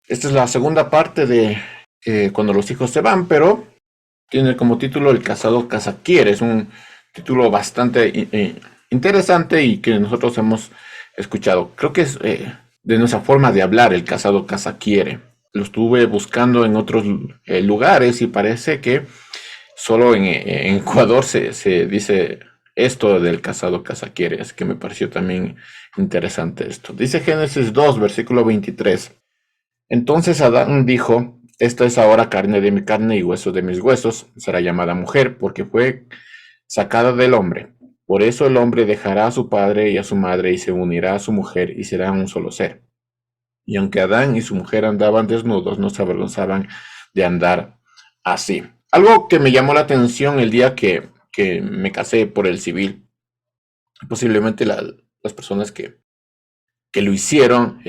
Esta es la segunda parte de cuando los hijos se van, pero tiene como título El casado casa quiere. Es un título bastante interesante y que nosotros hemos escuchado. Creo que es de nuestra forma de hablar, el casado casa quiere. Lo estuve buscando en otros lugares y parece que solo en Ecuador se dice esto del casado casa quiere. Es que me pareció también interesante esto. Dice Génesis 2, versículo 23. Entonces Adán dijo, esta es ahora carne de mi carne y hueso de mis huesos, será llamada mujer, porque fue sacada del hombre. Por eso el hombre dejará a su padre y a su madre y se unirá a su mujer y serán un solo ser. Y aunque Adán y su mujer andaban desnudos, no se avergonzaban de andar así. Algo que me llamó la atención el día que me casé por el civil, posiblemente las personas que lo hicieron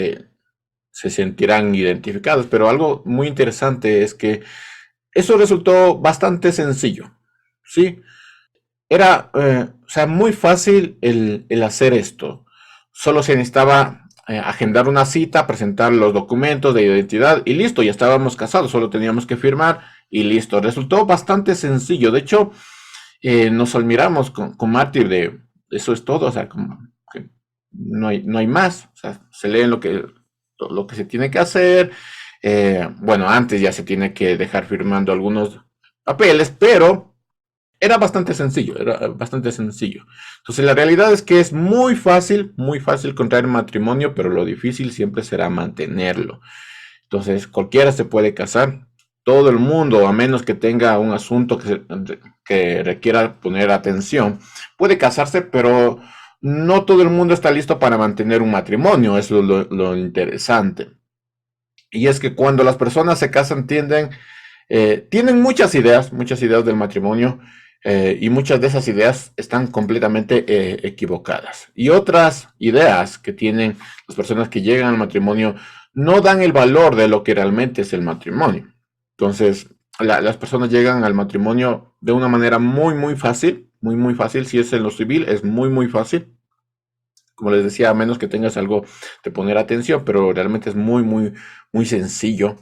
se sentirán identificados, pero algo muy interesante es que eso resultó bastante sencillo, ¿sí? Era, o sea, muy fácil el hacer esto. Solo se necesitaba agendar una cita, presentar los documentos de identidad y listo, ya estábamos casados, solo teníamos que firmar y listo. Resultó bastante sencillo. De hecho, nos admiramos con Mártir de eso es todo, o sea, como que no hay más. O sea, se leen lo que se tiene que hacer. Bueno, antes ya se tiene que dejar firmando algunos papeles, pero era bastante sencillo, era bastante sencillo. Entonces la realidad es que es muy fácil contraer matrimonio, pero lo difícil siempre será mantenerlo. Entonces cualquiera se puede casar, todo el mundo, a menos que tenga un asunto que requiera poner atención, puede casarse, pero no todo el mundo está listo para mantener un matrimonio, eso es lo interesante. Y es que cuando las personas se casan tienen muchas ideas del matrimonio, y muchas de esas ideas están completamente equivocadas. Y otras ideas que tienen las personas que llegan al matrimonio no dan el valor de lo que realmente es el matrimonio. Entonces, las personas llegan al matrimonio de una manera muy fácil, muy fácil. Si es en lo civil, es muy fácil. Como les decía, a menos que tengas algo de poner atención, pero realmente es muy sencillo.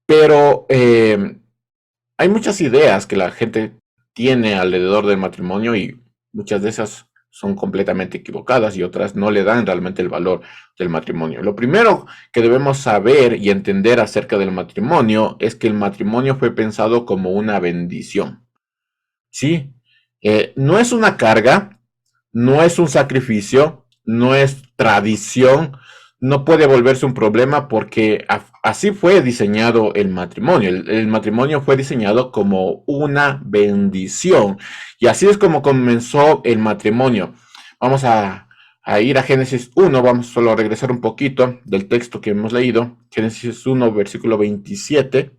Pero hay muchas ideas que la gente tiene alrededor del matrimonio y muchas de esas son completamente equivocadas y otras no le dan realmente el valor del matrimonio. Lo primero que debemos saber y entender acerca del matrimonio es que el matrimonio fue pensado como una bendición. ¿Sí? No es una carga, no es un sacrificio, no es tradición, no puede volverse un problema porque así fue diseñado el matrimonio. El matrimonio fue diseñado como una bendición y así es como comenzó el matrimonio. Vamos a ir a Génesis 1, vamos solo a regresar un poquito del texto que hemos leído, Génesis 1, versículo 27.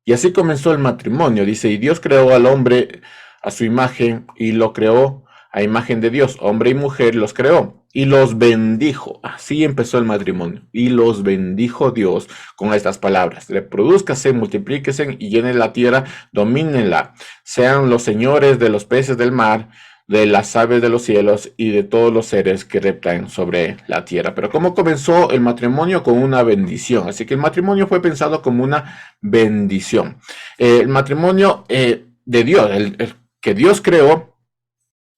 Y así comenzó el matrimonio, dice, y Dios creó al hombre a su imagen y lo creó a imagen de Dios, hombre y mujer los creó y los bendijo. Así empezó el matrimonio y los bendijo Dios con estas palabras: reproduzcase, multiplíquese y llenen la tierra, domínenla, sean los señores de los peces del mar, de las aves de los cielos y de todos los seres que reptan sobre la tierra. Pero ¿cómo comenzó el matrimonio? Con una bendición. Así que el matrimonio fue pensado como una bendición. El matrimonio de Dios, el que Dios creó,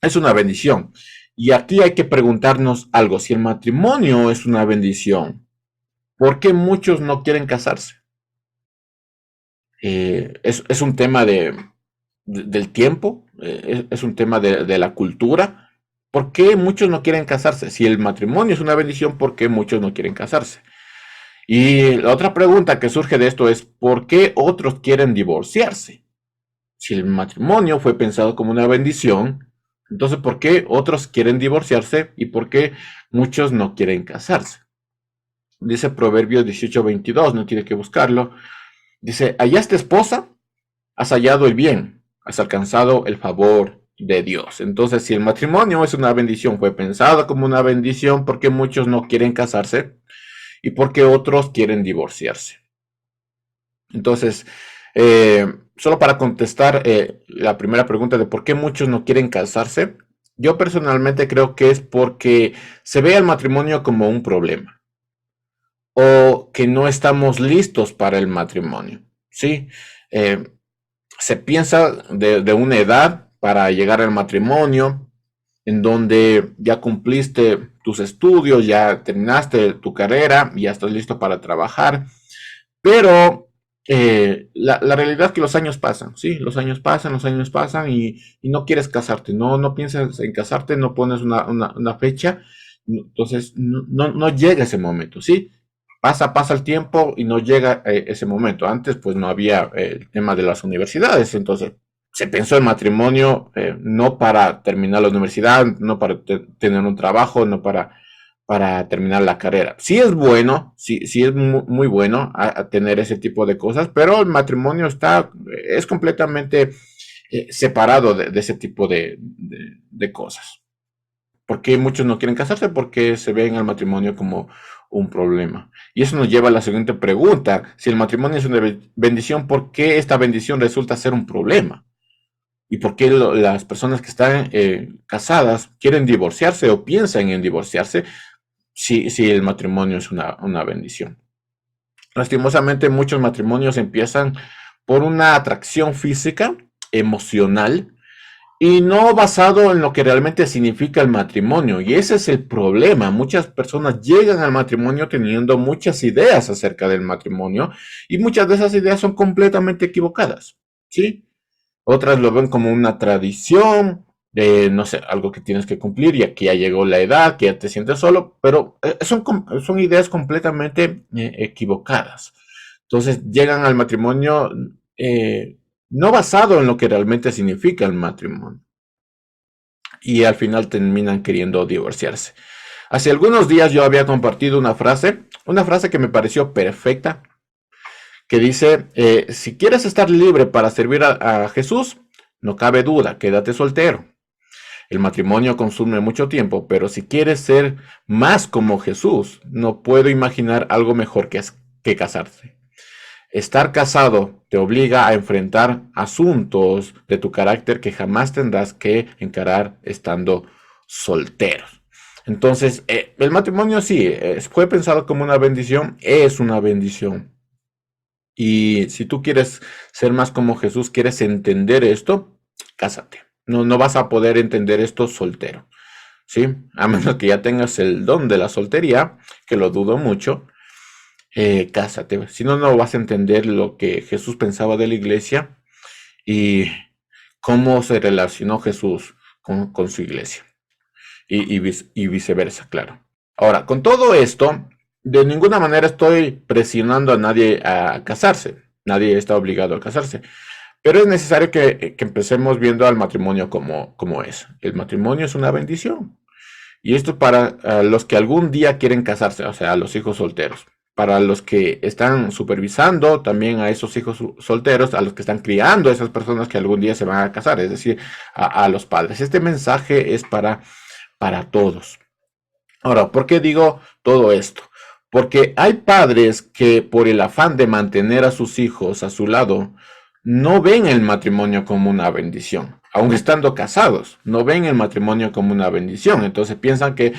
es una bendición. Y aquí hay que preguntarnos algo. Si el matrimonio es una bendición, ¿por qué muchos no quieren casarse? Es un tema del tiempo, es un tema de la cultura. ¿Por qué muchos no quieren casarse? Si el matrimonio es una bendición, ¿por qué muchos no quieren casarse? Y la otra pregunta que surge de esto es, ¿por qué otros quieren divorciarse? Si el matrimonio fue pensado como una bendición, entonces ¿por qué otros quieren divorciarse y por qué muchos no quieren casarse? Dice Proverbios 18:22, no tiene que buscarlo. Dice, hallaste esposa, has hallado el bien, has alcanzado el favor de Dios. Entonces, si el matrimonio es una bendición, fue pensado como una bendición, ¿por qué muchos no quieren casarse y por qué otros quieren divorciarse? Entonces, solo para contestar la primera pregunta de por qué muchos no quieren casarse, yo personalmente creo que es porque se ve al matrimonio como un problema. o que no estamos listos para el matrimonio, ¿sí? Eh, Se piensa de una edad para llegar al matrimonio, en donde ya cumpliste tus estudios, ya terminaste tu carrera, ya estás listo para trabajar, pero la realidad es que los años pasan, ¿sí? Los años pasan y no quieres casarte, no piensas en casarte, no pones una fecha, entonces no llega ese momento, ¿sí? Pasa el tiempo y no llega ese momento. Antes pues no había el tema de las universidades, entonces se pensó en matrimonio no para terminar la universidad, no para tener un trabajo, no para terminar la carrera. Sí es bueno, sí es muy bueno a tener ese tipo de cosas, pero el matrimonio es completamente separado de ese tipo de cosas. ¿Por qué muchos no quieren casarse? Porque se ven al matrimonio como un problema. Y eso nos lleva a la siguiente pregunta. Si el matrimonio es una bendición, ¿por qué esta bendición resulta ser un problema? ¿Y por qué las personas que están casadas quieren divorciarse o piensan en divorciarse si el matrimonio es una bendición? Lastimosamente, muchos matrimonios empiezan por una atracción física, emocional, y no basado en lo que realmente significa el matrimonio. Y ese es el problema. Muchas personas llegan al matrimonio teniendo muchas ideas acerca del matrimonio y muchas de esas ideas son completamente equivocadas. ¿Sí? Otras lo ven como una tradición, no sé, algo que tienes que cumplir y aquí ya llegó la edad, que ya te sientes solo, pero son ideas completamente equivocadas. Entonces llegan al matrimonio no basado en lo que realmente significa el matrimonio y al final terminan queriendo divorciarse. Hace algunos días yo había compartido una frase que me pareció perfecta, que dice, si quieres estar libre para servir a Jesús, no cabe duda, quédate soltero. El matrimonio consume mucho tiempo, pero si quieres ser más como Jesús, no puedo imaginar algo mejor que casarse. Estar casado te obliga a enfrentar asuntos de tu carácter que jamás tendrás que encarar estando solteros. Entonces, el matrimonio sí, fue pensado como una bendición, es una bendición. Y si tú quieres ser más como Jesús, quieres entender esto, cásate. No vas a poder entender esto soltero, ¿sí? A menos que ya tengas el don de la soltería, que lo dudo mucho, cásate. Si no, no vas a entender lo que Jesús pensaba de la iglesia y cómo se relacionó Jesús con su iglesia. Y viceversa, claro. Ahora, con todo esto, de ninguna manera estoy presionando a nadie a casarse. Nadie está obligado a casarse. Pero es necesario que empecemos viendo al matrimonio como es. El matrimonio es una bendición. Y esto para los que algún día quieren casarse, o sea, a los hijos solteros. Para los que están supervisando también a esos hijos solteros, a los que están criando a esas personas que algún día se van a casar, es decir, a los padres. Este mensaje es para todos. Ahora, ¿por qué digo todo esto? Porque hay padres que por el afán de mantener a sus hijos a su lado, no ven el matrimonio como una bendición, aun estando casados, no ven el matrimonio como una bendición. Entonces piensan que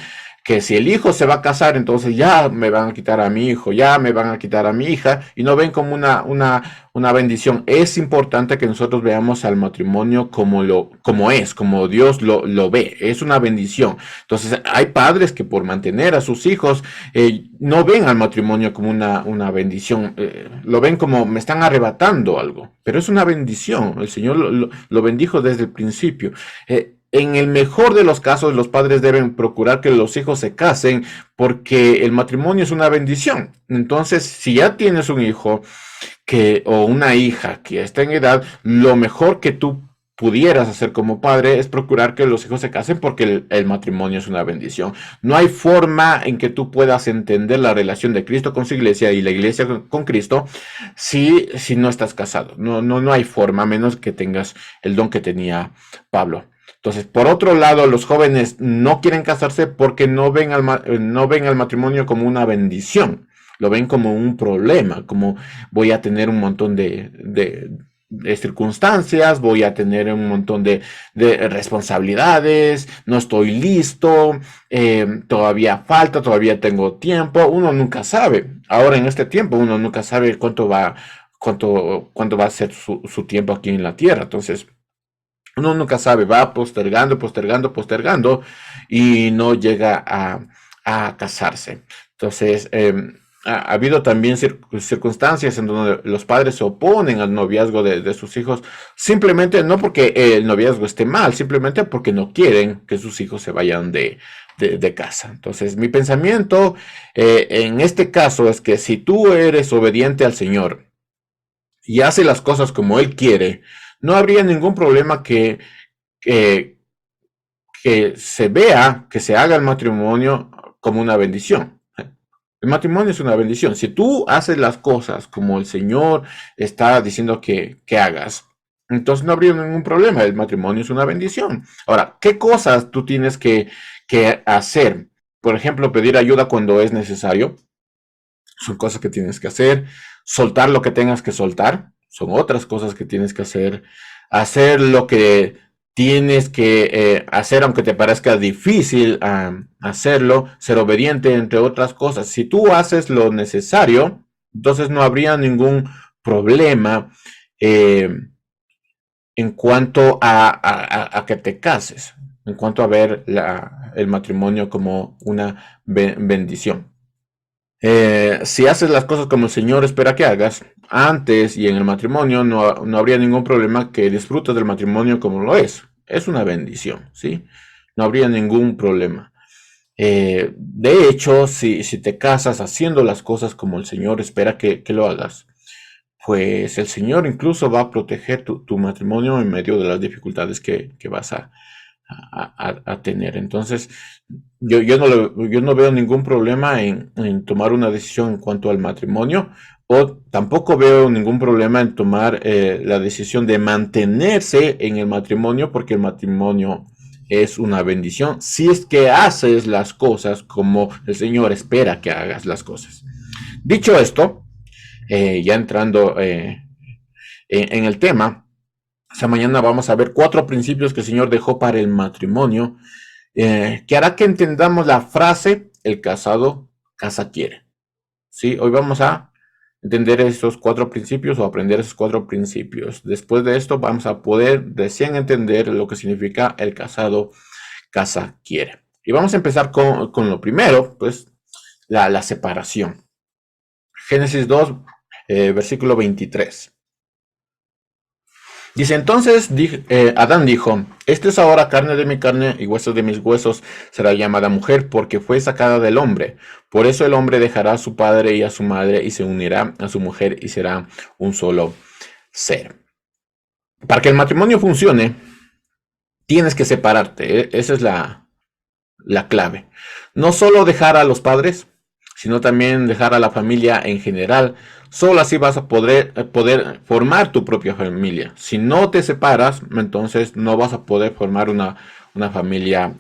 si el hijo se va a casar, entonces ya me van a quitar a mi hijo, ya me van a quitar a mi hija, y no ven como una bendición. Es importante que nosotros veamos al matrimonio como Dios lo ve, es una bendición. Entonces hay padres que por mantener a sus hijos no ven al matrimonio como una bendición, lo ven como me están arrebatando algo, pero es una bendición. El Señor lo bendijo desde el principio. En el mejor de los casos, los padres deben procurar que los hijos se casen porque el matrimonio es una bendición. Entonces, si ya tienes un hijo o una hija que está en edad, lo mejor que tú pudieras hacer como padre es procurar que los hijos se casen porque el matrimonio es una bendición. No hay forma en que tú puedas entender la relación de Cristo con su iglesia y la iglesia con Cristo si no estás casado. No hay forma, a menos que tengas el don que tenía Pablo. Entonces, por otro lado, los jóvenes no quieren casarse porque no ven al matrimonio como una bendición, lo ven como un problema, como voy a tener un montón circunstancias, voy a tener un montón de responsabilidades, no estoy listo, todavía falta, todavía tengo tiempo, uno nunca sabe. Ahora en este tiempo uno nunca sabe cuánto va a ser su tiempo aquí en la tierra. Entonces, uno nunca sabe, va postergando, postergando, postergando y no llega a casarse. Entonces, ha habido también circunstancias en donde los padres se oponen al noviazgo de sus hijos, simplemente no porque el noviazgo esté mal, simplemente porque no quieren que sus hijos se vayan de casa. Entonces, mi pensamiento en este caso es que si tú eres obediente al Señor y hace las cosas como Él quiere, no habría ningún problema que, que se vea, que se haga el matrimonio como una bendición. El matrimonio es una bendición. Si tú haces las cosas como el Señor está diciendo que hagas, entonces no habría ningún problema. El matrimonio es una bendición. Ahora, ¿qué cosas tú tienes que hacer? Por ejemplo, pedir ayuda cuando es necesario. Son cosas que tienes que hacer. Soltar lo que tengas que soltar. Son otras cosas que tienes que hacer. Hacer lo que tienes que hacer, aunque te parezca difícil hacerlo. Ser obediente, entre otras cosas. Si tú haces lo necesario, entonces no habría ningún problema eh, en cuanto a que te cases. En cuanto a ver el matrimonio como una bendición. Si haces las cosas como el Señor espera que hagas, antes y en el matrimonio, no habría ningún problema que disfrutes del matrimonio como lo es. Es una bendición, ¿sí? No habría ningún problema. De hecho, si te casas haciendo las cosas como el Señor espera que lo hagas, pues el Señor incluso va a proteger tu matrimonio en medio de las dificultades que vas a tener. Entonces, yo no veo ningún problema en tomar una decisión en cuanto al matrimonio, o tampoco veo ningún problema en tomar la decisión de mantenerse en el matrimonio, porque el matrimonio es una bendición si es que haces las cosas como el Señor espera que hagas las cosas. Dicho esto, ya entrando en el tema, esta mañana vamos a ver 4 principios que el Señor dejó para el matrimonio, que hará que entendamos la frase, el casado casa quiere. ¿Sí? Hoy vamos a entender esos 4 principios o aprender esos 4 principios. Después de esto vamos a poder recién entender lo que significa el casado casa quiere. Y vamos a empezar con lo primero, pues la separación. Génesis 2, versículo 23. Dice entonces, Adán dijo, este es ahora carne de mi carne y huesos de mis huesos, será llamada mujer porque fue sacada del hombre. Por eso el hombre dejará a su padre y a su madre y se unirá a su mujer y será un solo ser. Para que el matrimonio funcione, tienes que separarte. Esa es la clave. No solo dejar a los padres, sino también dejar a la familia en general. Solo así vas a poder formar tu propia familia. Si no te separas, entonces no vas a poder formar una familia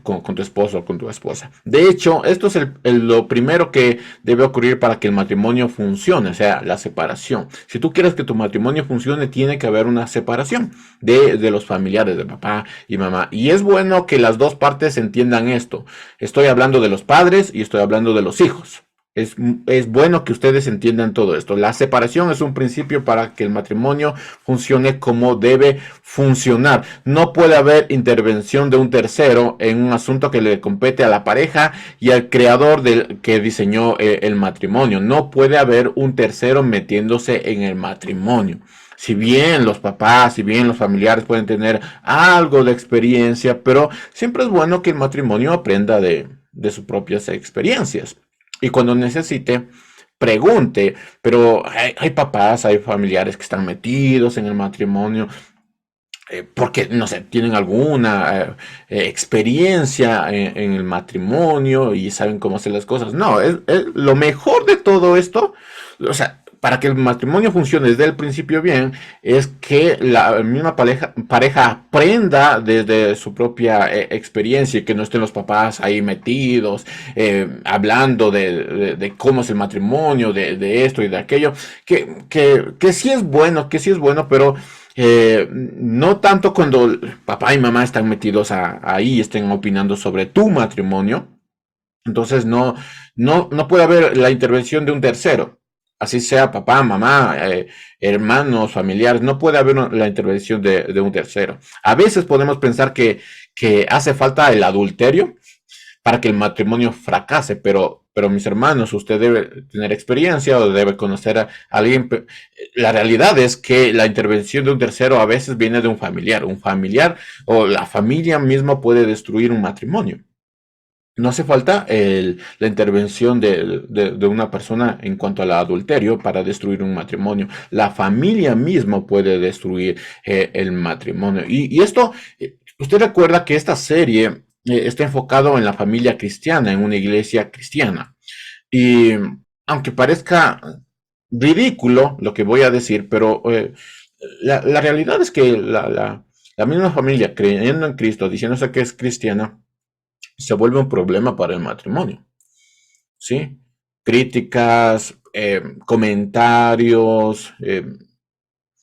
con tu esposo o con tu esposa. De hecho, esto es lo primero que debe ocurrir para que el matrimonio funcione, o sea, la separación. Si tú quieres que tu matrimonio funcione, tiene que haber una separación de los familiares, de papá y mamá. Y es bueno que las dos partes entiendan esto. Estoy hablando de los padres y estoy hablando de los hijos. Es bueno que ustedes entiendan todo esto. La separación es un principio para que el matrimonio funcione como debe funcionar. No puede haber intervención de un tercero en un asunto que le compete a la pareja y al creador que diseñó el matrimonio. No puede haber un tercero metiéndose en el matrimonio. Si bien los papás, si bien los familiares pueden tener algo de experiencia, pero siempre es bueno que el matrimonio aprenda de sus propias experiencias. Y cuando necesite, pregunte, pero hay papás, hay familiares que están metidos en el matrimonio, porque, no sé, tienen alguna experiencia en el matrimonio y saben cómo hacer las cosas. No, lo mejor de todo esto, o sea, para que el matrimonio funcione desde el principio bien, es que la misma pareja aprenda desde su propia experiencia y que no estén los papás ahí metidos, hablando de cómo es el matrimonio, de esto y de aquello, que sí es bueno, pero no tanto cuando papá y mamá están metidos ahí, estén opinando sobre tu matrimonio. Entonces no puede haber la intervención de un tercero, así sea papá, mamá, hermanos, familiares, no puede haber la intervención de un tercero. A veces podemos pensar que hace falta el adulterio para que el matrimonio fracase, pero mis hermanos, usted debe tener experiencia o debe conocer a alguien. La realidad es que la intervención de un tercero a veces viene de un familiar o la familia misma puede destruir un matrimonio. No hace falta la intervención de una persona en cuanto al adulterio para destruir un matrimonio. La familia misma puede destruir el matrimonio. Y esto, usted recuerda que esta serie está enfocado en la familia cristiana, en una iglesia cristiana. Y aunque parezca ridículo lo que voy a decir, pero la realidad es que la misma familia creyendo en Cristo, diciéndose que es cristiana, se vuelve un problema para el matrimonio, ¿sí? Críticas, comentarios,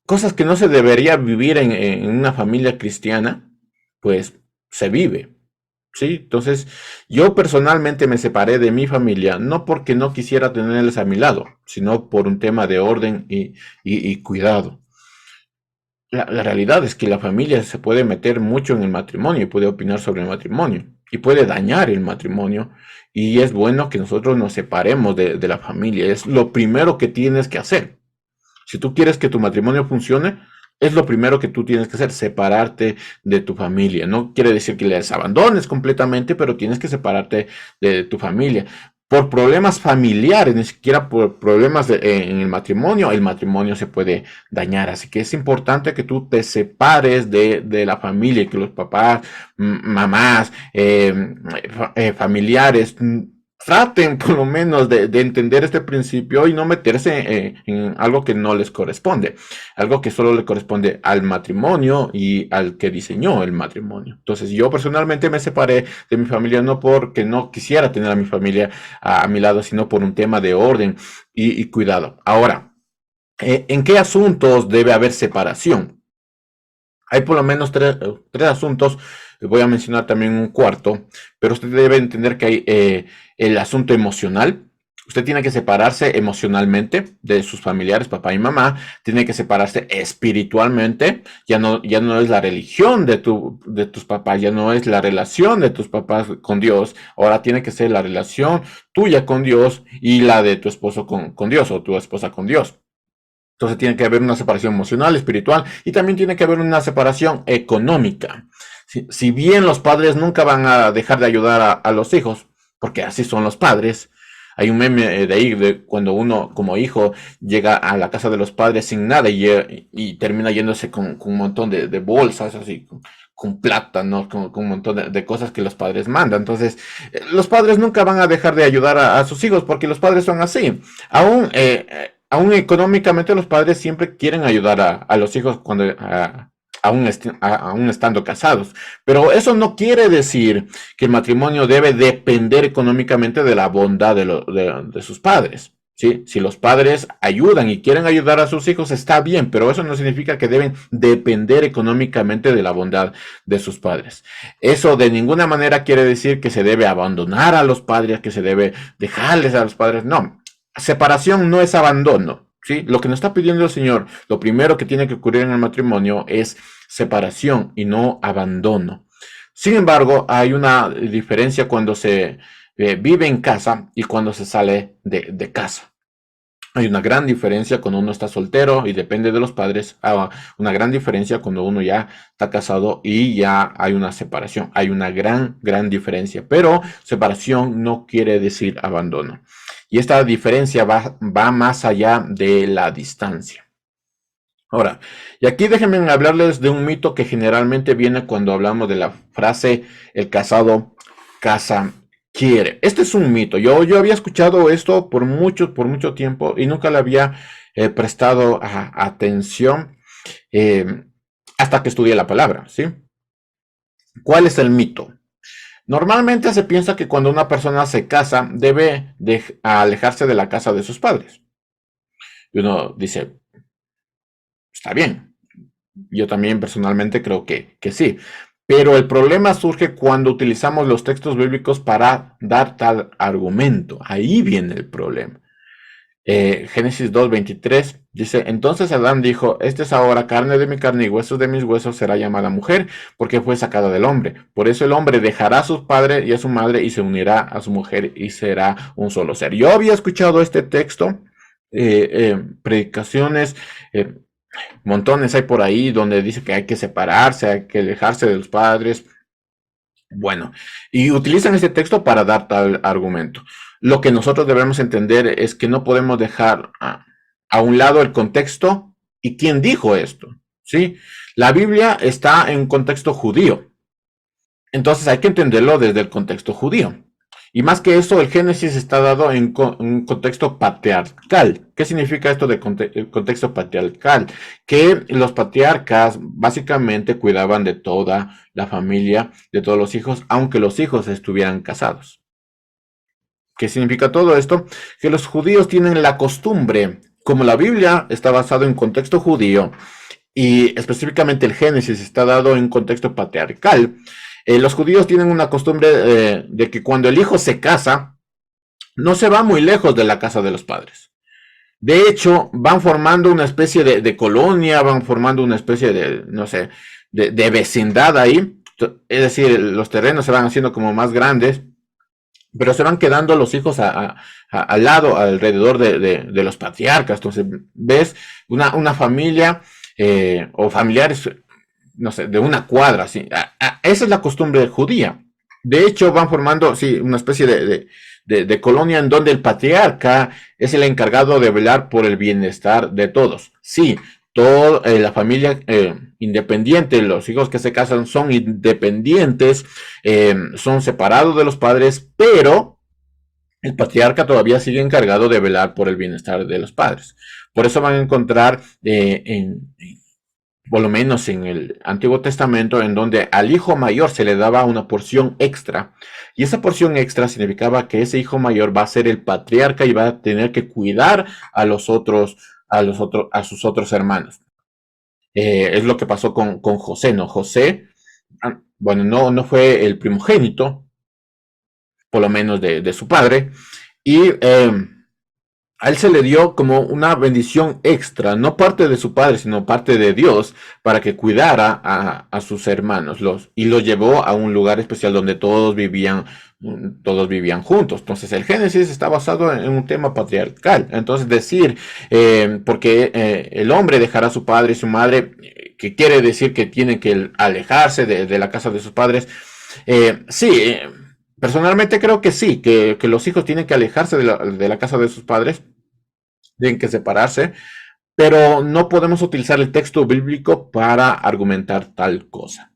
cosas que no se debería vivir en una familia cristiana, pues se vive, ¿sí? Entonces, yo personalmente me separé de mi familia, no porque no quisiera tenerles a mi lado, sino por un tema de orden y cuidado. La realidad es que la familia se puede meter mucho en el matrimonio y puede opinar sobre el matrimonio y puede dañar el matrimonio y es bueno que nosotros nos separemos de la familia. Es lo primero que tienes que hacer. Si tú quieres que tu matrimonio funcione, es lo primero que tú tienes que hacer, separarte de tu familia. No quiere decir que les abandones completamente, pero tienes que separarte de tu familia. Por problemas familiares, ni siquiera por problemas en el matrimonio se puede dañar. Así que es importante que tú te separes de la familia y que los papás, mamás, familiares, traten por lo menos de entender este principio y no meterse en algo que no les corresponde, algo que solo le corresponde al matrimonio y al que diseñó el matrimonio. Entonces yo personalmente me separé de mi familia no porque no quisiera tener a mi familia a mi lado, sino por un tema de orden y cuidado. Ahora, ¿en qué asuntos debe haber separación? Hay por lo menos tres asuntos, voy a mencionar también un cuarto, pero usted debe entender que hay el asunto emocional. Usted tiene que separarse emocionalmente de sus familiares, papá y mamá. Tiene que separarse espiritualmente. Ya no es la religión de tus papás, ya no es la relación de tus papás con Dios. Ahora tiene que ser la relación tuya con Dios y la de tu esposo con Dios o tu esposa con Dios. Entonces tiene que haber una separación emocional, espiritual y también tiene que haber una separación económica. Si bien los padres nunca van a dejar de ayudar a los hijos, porque así son los padres, hay un meme de ahí de cuando uno como hijo llega a la casa de los padres sin nada y termina yéndose con un montón de bolsas, así, con plata, ¿no? Con un montón de cosas que los padres mandan. Entonces, los padres nunca van a dejar de ayudar a sus hijos porque los padres son así. Aún económicamente los padres siempre quieren ayudar a los hijos cuando aún estando casados. Pero eso no quiere decir que el matrimonio debe depender económicamente de la bondad de sus padres. ¿Sí? Si los padres ayudan y quieren ayudar a sus hijos, está bien, pero eso no significa que deben depender económicamente de la bondad de sus padres. Eso de ninguna manera quiere decir que se debe abandonar a los padres, que se debe dejarles a los padres. No, separación no es abandono, ¿sí? Lo que nos está pidiendo el Señor, lo primero que tiene que ocurrir en el matrimonio es separación y no abandono. Sin embargo, hay una diferencia cuando se vive en casa y cuando se sale de casa. Hay una gran diferencia cuando uno está soltero y depende de los padres. Una gran diferencia cuando uno ya está casado y ya hay una separación. Hay una gran diferencia. Pero separación no quiere decir abandono. Y esta diferencia va más allá de la distancia. Ahora, y aquí déjenme hablarles de un mito que generalmente viene cuando hablamos de la frase el casado casa quiere. Este es un mito. Yo había escuchado esto por mucho tiempo y nunca le había prestado atención eh, hasta que estudié la palabra, ¿sí? ¿Cuál es el mito? Normalmente se piensa que cuando una persona se casa debe alejarse de la casa de sus padres. Y uno dice, está bien, yo también personalmente creo que sí. Pero el problema surge cuando utilizamos los textos bíblicos para dar tal argumento. Ahí viene el problema. Génesis 2:23 dice, entonces Adán dijo, este es ahora carne de mi carne y huesos de mis huesos, será llamada mujer, porque fue sacada del hombre. Por eso el hombre dejará a su padre y a su madre y se unirá a su mujer y será un solo ser. Yo había escuchado este texto, predicaciones, eh, montones hay por ahí donde dice que hay que separarse, hay que alejarse de los padres. Bueno, y utilizan este texto para dar tal argumento. Lo que nosotros debemos entender es que no podemos dejar a un lado el contexto y quién dijo esto, ¿sí? La Biblia está en un contexto judío, entonces hay que entenderlo desde el contexto judío. Y más que eso, el Génesis está dado en un contexto patriarcal. ¿Qué significa esto de contexto patriarcal? Que los patriarcas básicamente cuidaban de toda la familia, de todos los hijos, aunque los hijos estuvieran casados. ¿Qué significa todo esto? Que los judíos tienen la costumbre, como la Biblia está basada en contexto judío, y específicamente el Génesis está dado en contexto patriarcal, los judíos tienen una costumbre de que cuando el hijo se casa, no se va muy lejos de la casa de los padres. De hecho, van formando una especie de colonia, van formando una especie de, no sé, de vecindad ahí. Es decir, los terrenos se van haciendo como más grandes, pero se van quedando los hijos al lado, alrededor de los patriarcas. Entonces, ves una familia o familiares, no sé, de una cuadra. ¿Sí? Esa es la costumbre judía. De hecho, van formando, sí, una especie de colonia en donde el patriarca es el encargado de velar por el bienestar de todos. Sí, toda la familia independiente, los hijos que se casan son independientes, son separados de los padres, pero el patriarca todavía sigue encargado de velar por el bienestar de los padres. Por eso van a encontrar por lo menos en el Antiguo Testamento, en donde al hijo mayor se le daba una porción extra. Y esa porción extra significaba que ese hijo mayor va a ser el patriarca y va a tener que cuidar a sus otros hermanos. Es lo que pasó con José, ¿no? José, bueno, no fue el primogénito, por lo menos de su padre, y a él se le dio como una bendición extra, no parte de su padre, sino parte de Dios, para que cuidara a sus hermanos y los llevó a un lugar especial donde todos vivían juntos. Entonces el Génesis está basado en un tema patriarcal. Entonces decir, porque el hombre dejará a su padre y su madre, que quiere decir que tiene que alejarse de la casa de sus padres, sí. Personalmente creo que sí, que los hijos tienen que alejarse de la casa de sus padres, tienen que separarse, pero no podemos utilizar el texto bíblico para argumentar tal cosa.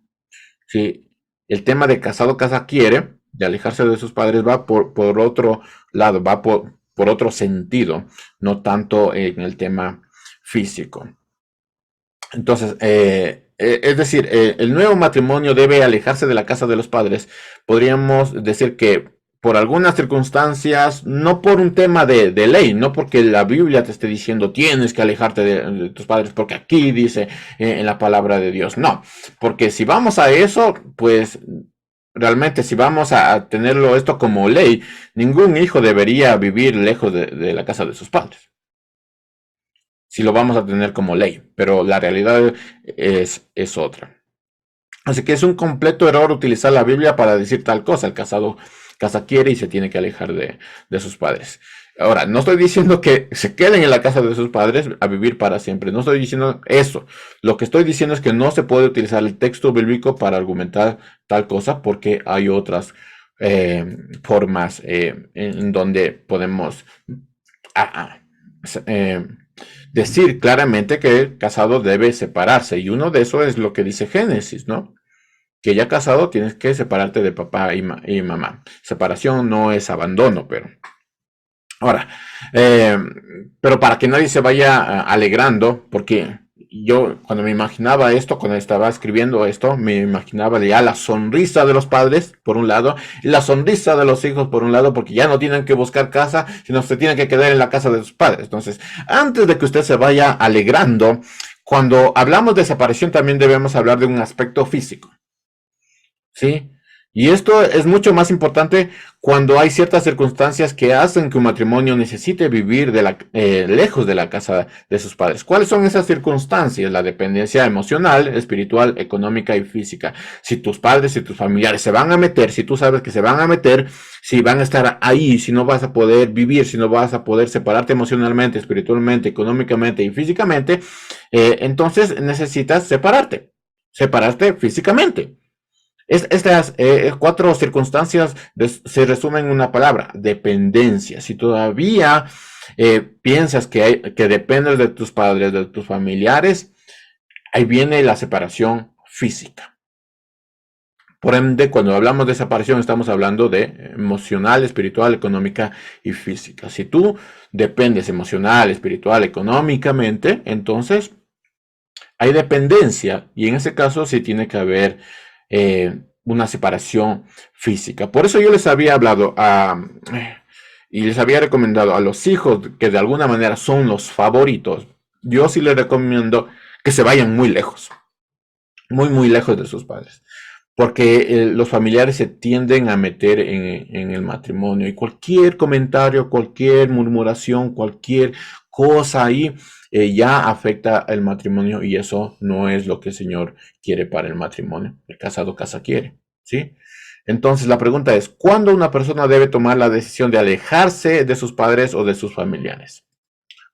Si el tema de casado casa quiere, de alejarse de sus padres, va por otro lado, va por otro sentido, no tanto en el tema físico. Entonces, es decir, el nuevo matrimonio debe alejarse de la casa de los padres. Podríamos decir que por algunas circunstancias, no por un tema de ley, no porque la Biblia te esté diciendo tienes que alejarte de tus padres, porque aquí dice en la palabra de Dios, no, porque si vamos a eso, pues realmente si vamos a tenerlo esto como ley, ningún hijo debería vivir lejos de la casa de sus padres si lo vamos a tener como ley, pero la realidad es otra. Así que es un completo error utilizar la Biblia para decir tal cosa. El casado casa quiere y se tiene que alejar de sus padres. Ahora, no estoy diciendo que se queden en la casa de sus padres a vivir para siempre. No estoy diciendo eso. Lo que estoy diciendo es que no se puede utilizar el texto bíblico para argumentar tal cosa porque hay otras formas en donde podemos ah, ah, eh, decir claramente que el casado debe separarse. Y uno de eso es lo que dice Génesis, ¿no? que ya casado tienes que separarte de papá y mamá. Separación no es abandono, pero... Ahora, pero para que nadie se vaya alegrando, porque yo cuando me imaginaba esto, cuando estaba escribiendo esto, me imaginaba ya la sonrisa de los padres, por un lado, y la sonrisa de los hijos, por un lado, porque ya no tienen que buscar casa, sino se tienen que quedar en la casa de sus padres. Entonces, antes de que usted se vaya alegrando, cuando hablamos de separación también debemos hablar de un aspecto físico. ¿Sí? Y esto es mucho más importante cuando hay ciertas circunstancias que hacen que un matrimonio necesite vivir lejos de la casa de sus padres. ¿Cuáles son esas circunstancias? La dependencia emocional, espiritual, económica y física. Si tus padres y tus familiares se van a meter, si tú sabes que se van a meter, si van a estar ahí, si no vas a poder vivir, si no vas a poder separarte emocionalmente, espiritualmente, económicamente y físicamente, entonces necesitas separarte físicamente. Estas cuatro circunstancias se resumen en una palabra, dependencia. Si todavía piensas que dependes de tus padres, de tus familiares, ahí viene la separación física. Por ende, cuando hablamos de separación, estamos hablando de emocional, espiritual, económica y física. Si tú dependes emocional, espiritual, económicamente, entonces hay dependencia y en ese caso sí tiene que haber una separación física. Por eso yo les había hablado y les había recomendado a los hijos que de alguna manera son los favoritos. Yo sí les recomiendo que se vayan muy lejos, muy lejos de sus padres. Porque los familiares se tienden a meter en el matrimonio y cualquier comentario, cualquier murmuración, cualquier cosa ahí ya afecta el matrimonio y eso no es lo que el Señor quiere para el matrimonio. El casado casa quiere, ¿sí? Entonces la pregunta es, ¿cuándo una persona debe tomar la decisión de alejarse de sus padres o de sus familiares?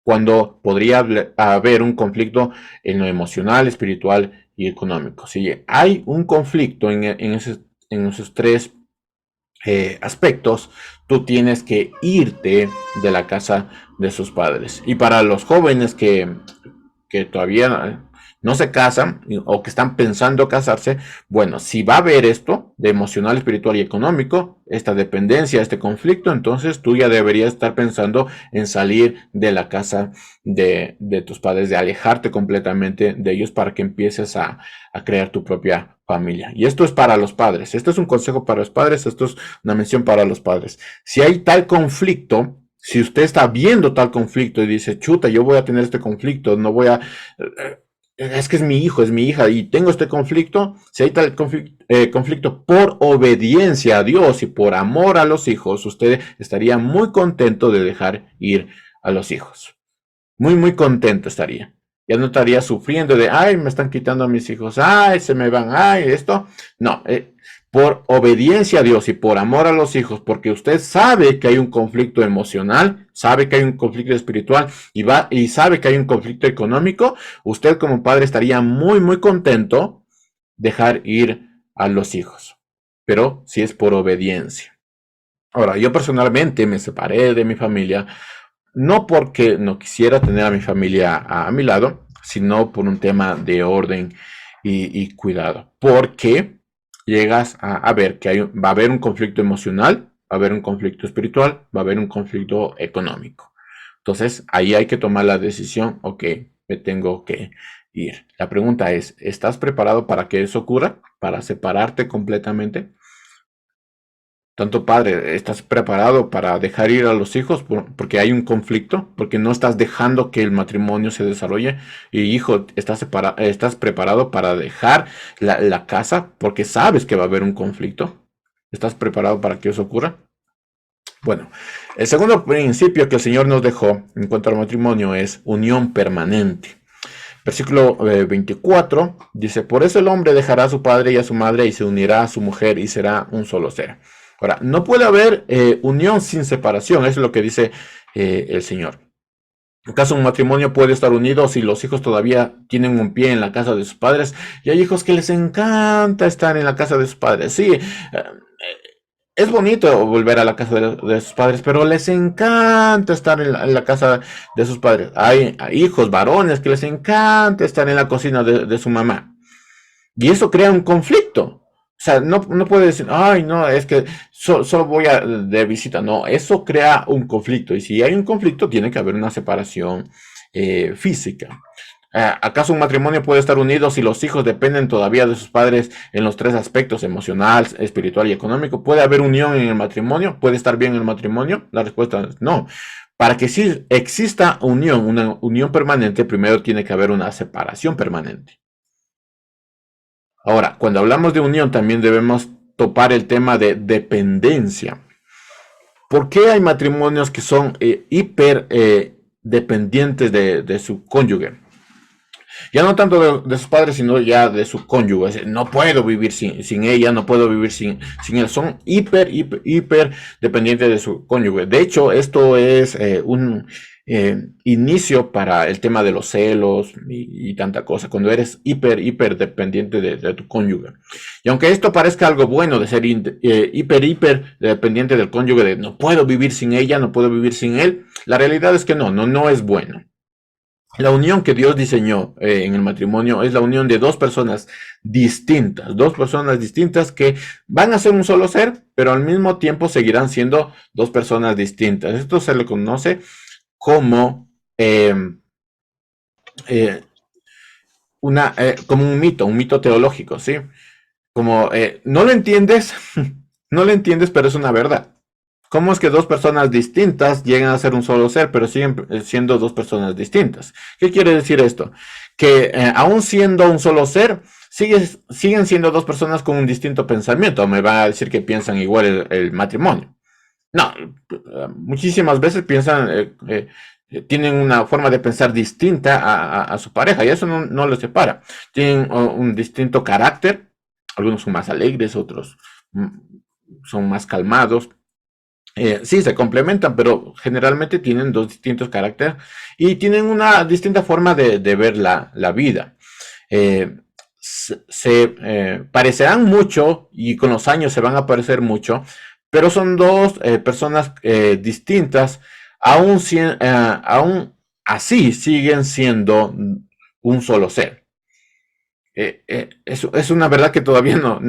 Cuando podría haber un conflicto en lo emocional, espiritual y económico. Si hay un conflicto en esos tres aspectos, tú tienes que irte de la casa de sus padres. Y para los jóvenes que todavía no se casan o que están pensando casarse, bueno, si va a haber esto de emocional, espiritual y económico, esta dependencia, este conflicto, entonces tú ya deberías estar pensando en salir de la casa de tus padres, de alejarte completamente de ellos para que empieces a crear tu propia familia. Y esto es para los padres, esto es un consejo para los padres, esto es una mención para los padres. Si hay tal conflicto, si usted está viendo tal conflicto y dice, chuta, yo voy a tener este conflicto, no voy a... Es que es mi hijo, es mi hija y tengo este conflicto, si hay tal conflicto por obediencia a Dios y por amor a los hijos, usted estaría muy contento de dejar ir a los hijos. Muy contento estaría. Ya no estaría sufriendo de, ay, me están quitando a mis hijos, ay, se me van, ay, esto. No, por obediencia a Dios y por amor a los hijos, porque usted sabe que hay un conflicto emocional, sabe que hay un conflicto espiritual y sabe que hay un conflicto económico, usted como padre estaría muy contento dejar ir a los hijos. Pero si es por obediencia. Ahora, yo personalmente me separé de mi familia, no porque no quisiera tener a mi familia a mi lado, sino por un tema de orden y cuidado. Porque llegas a ver que va a haber un conflicto emocional, va a haber un conflicto espiritual, va a haber un conflicto económico. Entonces, ahí hay que tomar la decisión, ok, me tengo que ir. La pregunta es, ¿estás preparado para que eso ocurra? ¿Para separarte completamente? Tanto padre, ¿estás preparado para dejar ir a los hijos porque hay un conflicto? Porque no estás dejando que el matrimonio se desarrolle. Y hijo, ¿estás preparado para dejar la casa porque sabes que va a haber un conflicto? ¿Estás preparado para que eso ocurra? Bueno, el segundo principio que el Señor nos dejó en cuanto al matrimonio es unión permanente. Versículo 24 dice, por eso el hombre dejará a su padre y a su madre y se unirá a su mujer y será un solo ser. Ahora, no puede haber unión sin separación, eso es lo que dice el Señor. En caso un matrimonio puede estar unido si los hijos todavía tienen un pie en la casa de sus padres y hay hijos que les encanta estar en la casa de sus padres. Sí, es bonito volver a la casa de sus padres, pero les encanta estar en la casa de sus padres. Hay hijos varones que les encanta estar en la cocina de su mamá. Y eso crea un conflicto. sea, no puede decir, ay, no, es que solo voy de visita. No, eso crea un conflicto. Y si hay un conflicto, tiene que haber una separación física. ¿Acaso un matrimonio puede estar unido si los hijos dependen todavía de sus padres en los tres aspectos, emocional, espiritual y económico? ¿Puede haber unión en el matrimonio? ¿Puede estar bien el matrimonio? La respuesta es no. Para que sí exista unión, una unión permanente, primero tiene que haber una separación permanente. Ahora, cuando hablamos de unión, también debemos topar el tema de dependencia. ¿Por qué hay matrimonios que son hiper dependientes de su cónyuge? Ya no tanto de sus padres, sino ya de su cónyuge. No puedo vivir sin ella, no puedo vivir sin él. Son hiper dependientes de su cónyuge. De hecho, esto es un inicio para el tema de los celos y tanta cosa. Cuando eres hiper dependiente de tu cónyuge. Y aunque esto parezca algo bueno de ser hiper dependiente del cónyuge, de no puedo vivir sin ella, no puedo vivir sin él, la realidad es que no es bueno. La unión que Dios diseñó en el matrimonio es la unión de dos personas distintas que van a ser un solo ser, pero al mismo tiempo seguirán siendo dos personas distintas. Esto se le conoce como, eh, eh, como un mito teológico, ¿sí? Como no lo entiendes, no lo entiendes, pero es una verdad. ¿Cómo es que dos personas distintas llegan a ser un solo ser, pero siguen siendo dos personas distintas? ¿Qué quiere decir esto? Que aún siendo un solo ser, siguen siendo dos personas con un distinto pensamiento. Me va a decir que piensan igual el matrimonio. No, muchísimas veces piensan, tienen una forma de pensar distinta a su pareja y eso no los separa. Tienen un distinto carácter, algunos son más alegres, otros mm, son más calmados. Sí, se complementan, pero generalmente tienen dos distintos caracteres y tienen una distinta forma de ver la vida. Eh, se parecerán mucho y con los años se van a parecer mucho, pero son dos personas distintas, aún así siguen siendo un solo ser. Es una verdad que todavía no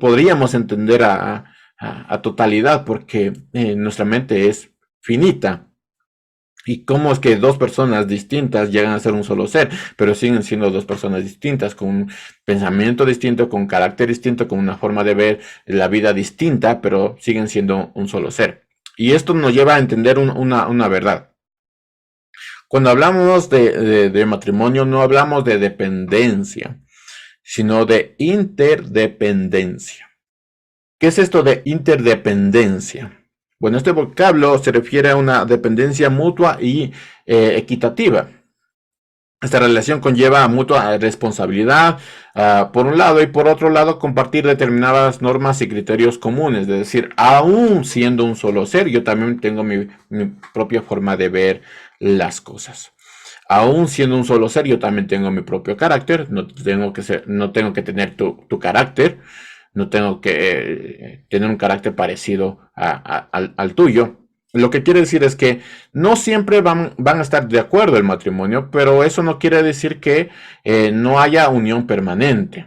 podríamos entender a totalidad porque nuestra mente es finita. ¿Y cómo es que dos personas distintas llegan a ser un solo ser, pero siguen siendo dos personas distintas, con un pensamiento distinto, con un carácter distinto, con una forma de ver la vida distinta, pero siguen siendo un solo ser? Y esto nos lleva a entender una verdad. Cuando hablamos de matrimonio, no hablamos de dependencia, sino de interdependencia. ¿Qué es esto de interdependencia? Bueno, este vocablo se refiere a una dependencia mutua y equitativa. Esta relación conlleva mutua responsabilidad, por un lado, y por otro lado, compartir determinadas normas y criterios comunes. Es decir, aún siendo un solo ser, yo también tengo mi propia forma de ver las cosas. Aún siendo un solo ser, yo también tengo mi propio carácter. No tengo que tener tu carácter. No tengo que tener un carácter parecido al tuyo. Lo que quiere decir es que no siempre van a estar de acuerdo el matrimonio, pero eso no quiere decir que no haya unión permanente.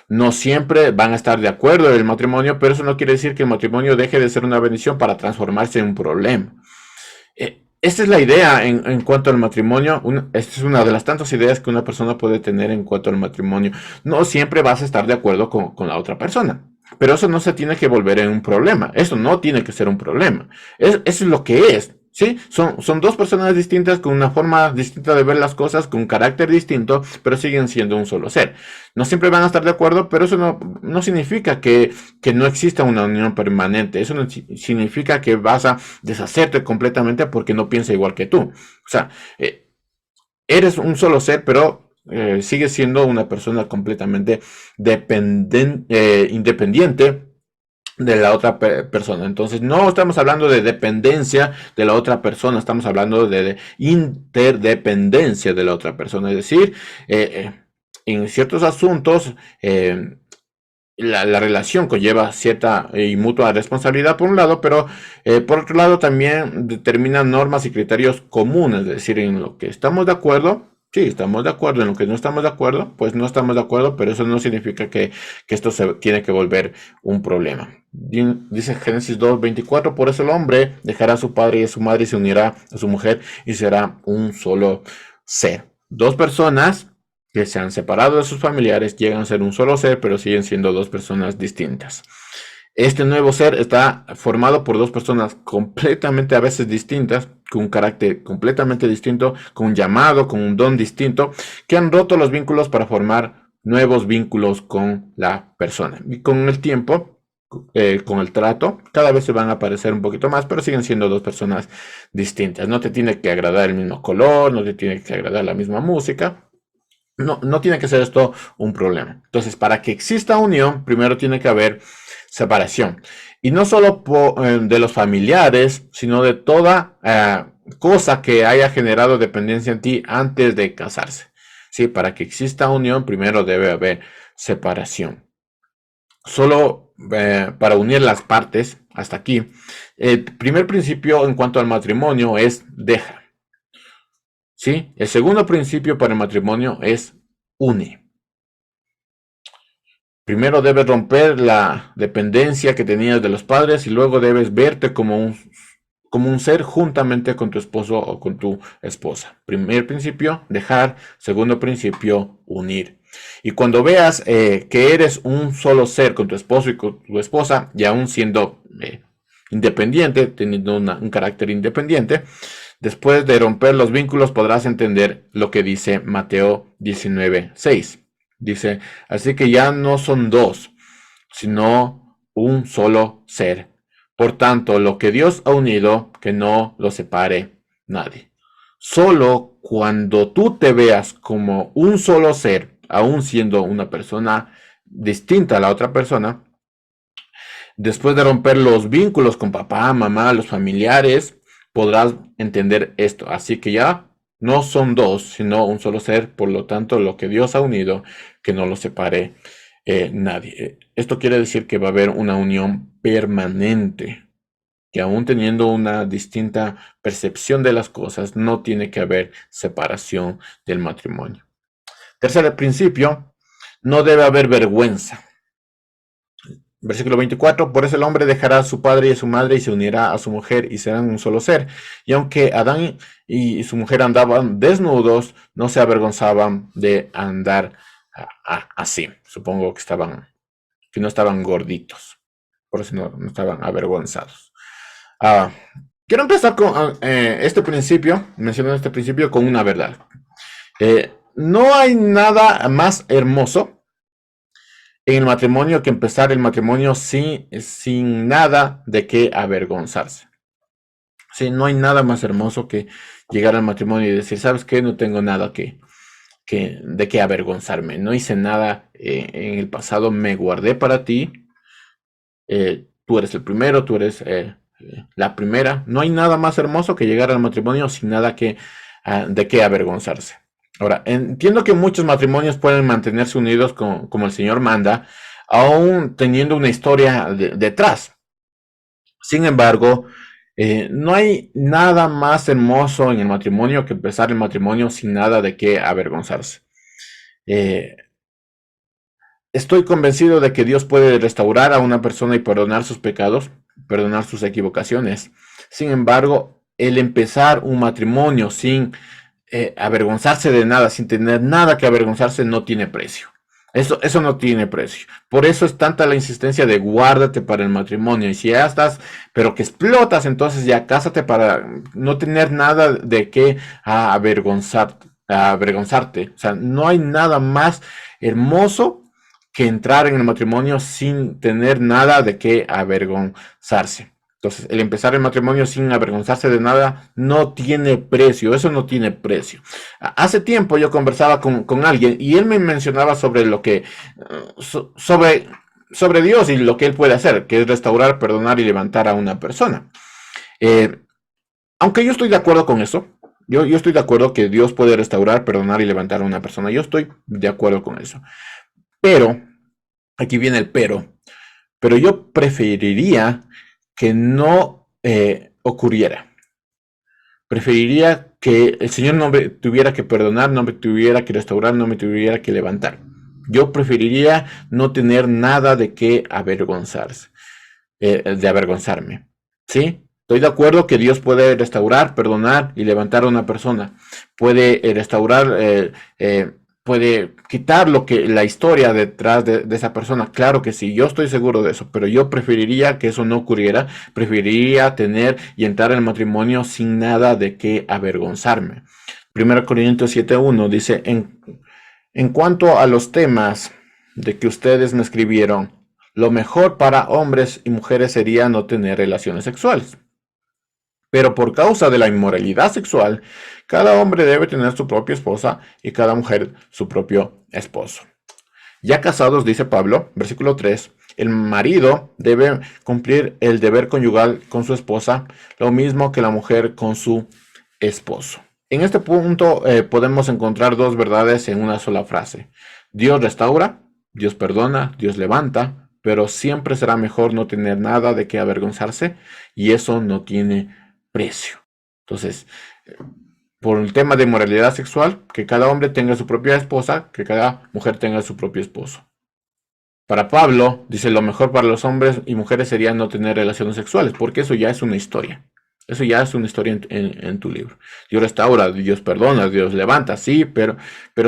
No siempre van a estar de acuerdo en el matrimonio, pero eso no quiere decir que el matrimonio deje de ser una bendición para transformarse en un problema. Esta es la idea en cuanto al matrimonio. Esta es una de las tantas ideas que una persona puede tener en cuanto al matrimonio. No siempre vas a estar de acuerdo con la otra persona. Pero eso no se tiene que volver en un problema. Eso no tiene que ser un problema. Eso es lo que es. ¿Sí? Son dos personas distintas con una forma distinta de ver las cosas, con un carácter distinto, pero siguen siendo un solo ser. No siempre van a estar de acuerdo, pero eso no significa que no exista una unión permanente. Eso no significa que vas a deshacerte completamente porque no piensa igual que tú. O sea, eres un solo ser, pero sigues siendo una persona completamente independiente de la otra persona. Entonces, no estamos hablando de dependencia de la otra persona, estamos hablando de interdependencia de la otra persona. Es decir, en ciertos asuntos, la relación conlleva cierta y mutua responsabilidad por un lado, pero por otro lado también determina normas y criterios comunes, es decir, en lo que estamos de acuerdo Sí, estamos de acuerdo. En lo que no estamos de acuerdo, pues no estamos de acuerdo, pero eso no significa que esto se tiene que volver un problema. Dice Génesis 2:24, por eso el hombre dejará a su padre y a su madre y se unirá a su mujer y será un solo ser. Dos personas que se han separado de sus familiares llegan a ser un solo ser, pero siguen siendo dos personas distintas. Este nuevo ser está formado por dos personas completamente a veces distintas, con un carácter completamente distinto, con un llamado, con un don distinto, que han roto los vínculos para formar nuevos vínculos con la persona. Y con el tiempo, con el trato, cada vez se van a aparecer un poquito más, pero siguen siendo dos personas distintas. No te tiene que agradar el mismo color, no te tiene que agradar la misma música. No, no tiene que ser esto un problema. Entonces, para que exista unión, primero tiene que haber separación. Y no solo de los familiares, sino de toda cosa que haya generado dependencia en ti antes de casarse. Sí, para que exista unión, primero debe haber separación. Solo para unir las partes, hasta aquí, el primer principio en cuanto al matrimonio es deja. ¿Sí? El segundo principio para el matrimonio es une. Primero debes romper la dependencia que tenías de los padres y luego debes verte como un ser juntamente con tu esposo o con tu esposa. Primer principio, dejar. Segundo principio, unir. Y cuando veas que eres un solo ser con tu esposo y con tu esposa, y aún siendo independiente, teniendo un carácter independiente, después de romper los vínculos podrás entender lo que dice Mateo 19:6. Dice, así que ya no son dos, sino un solo ser. Por tanto, lo que Dios ha unido, que no lo separe nadie. Solo cuando tú te veas como un solo ser, aún siendo una persona distinta a la otra persona, después de romper los vínculos con papá, mamá, los familiares, podrás entender esto. Así que ya no son dos, sino un solo ser. Por lo tanto, lo que Dios ha unido, que no lo separe nadie. Esto quiere decir que va a haber una unión permanente, que aún teniendo una distinta percepción de las cosas, no tiene que haber separación del matrimonio. Tercer principio, no debe haber vergüenza. Versículo 24, por eso el hombre dejará a su padre y a su madre y se unirá a su mujer y serán un solo ser. Y aunque Adán y su mujer andaban desnudos, no se avergonzaban de andar así. Supongo que no estaban gorditos, por eso no estaban avergonzados. Ah, quiero empezar con este principio, mencionando este principio con una verdad. No hay nada más hermoso en el matrimonio que empezar el matrimonio sin nada de qué avergonzarse. Sí, no hay nada más hermoso que llegar al matrimonio y decir, ¿sabes qué? No tengo nada de qué avergonzarme. No hice nada en el pasado, me guardé para ti. Tú eres el primero, tú eres la primera. No hay nada más hermoso que llegar al matrimonio sin nada de qué avergonzarse. Ahora, entiendo que muchos matrimonios pueden mantenerse unidos como el Señor manda, aún teniendo una historia detrás. Sin embargo, no hay nada más hermoso en el matrimonio que empezar el matrimonio sin nada de qué avergonzarse. Eh, Estoy convencido de que Dios puede restaurar a una persona y perdonar sus pecados, perdonar sus equivocaciones. Sin embargo, el empezar un matrimonio sin avergonzarse de nada, sin tener nada que avergonzarse, no tiene precio. Eso no tiene precio. Por eso es tanta la insistencia de guárdate para el matrimonio. Y si ya estás, pero que explotas, entonces ya cásate para no tener nada de qué avergonzarte. O sea, no hay nada más hermoso que entrar en el matrimonio sin tener nada de qué avergonzarse. Entonces, el empezar el matrimonio sin avergonzarse de nada no tiene precio, eso no tiene precio. Hace tiempo yo conversaba con alguien y él me mencionaba sobre lo que, sobre Dios y lo que él puede hacer, que es restaurar, perdonar y levantar a una persona. Eh, Aunque yo estoy de acuerdo con eso, yo estoy de acuerdo que Dios puede restaurar, perdonar y levantar a una persona, yo estoy de acuerdo con eso. Pero, aquí viene el pero yo preferiría que no ocurriera. Preferiría que el Señor no me tuviera que perdonar, no me tuviera que restaurar, no me tuviera que levantar. Yo preferiría no tener nada de qué avergonzarse, de avergonzarme. ¿Sí? Estoy de acuerdo que Dios puede restaurar, perdonar y levantar a una persona. Puede restaurar, puede quitar la historia detrás de esa persona. Claro que sí, yo estoy seguro de eso, pero yo preferiría que eso no ocurriera. Preferiría tener y entrar en el matrimonio sin nada de qué avergonzarme. 1 Corintios 7:1 dice, en cuanto a los temas de que ustedes me escribieron, lo mejor para hombres y mujeres sería no tener relaciones sexuales. Pero por causa de la inmoralidad sexual, cada hombre debe tener su propia esposa y cada mujer su propio esposo. Ya casados, dice Pablo, versículo 3, el marido debe cumplir el deber conyugal con su esposa, lo mismo que la mujer con su esposo. En este punto podemos encontrar dos verdades en una sola frase. Dios restaura, Dios perdona, Dios levanta, pero siempre será mejor no tener nada de qué avergonzarse y eso no tiene precio. Entonces, por el tema de moralidad sexual, que cada hombre tenga su propia esposa, que cada mujer tenga su propio esposo. Para Pablo, dice, lo mejor para los hombres y mujeres sería no tener relaciones sexuales, porque eso ya es una historia. Eso ya es una historia en tu libro. Dios restaura, Dios perdona, Dios levanta, sí, pero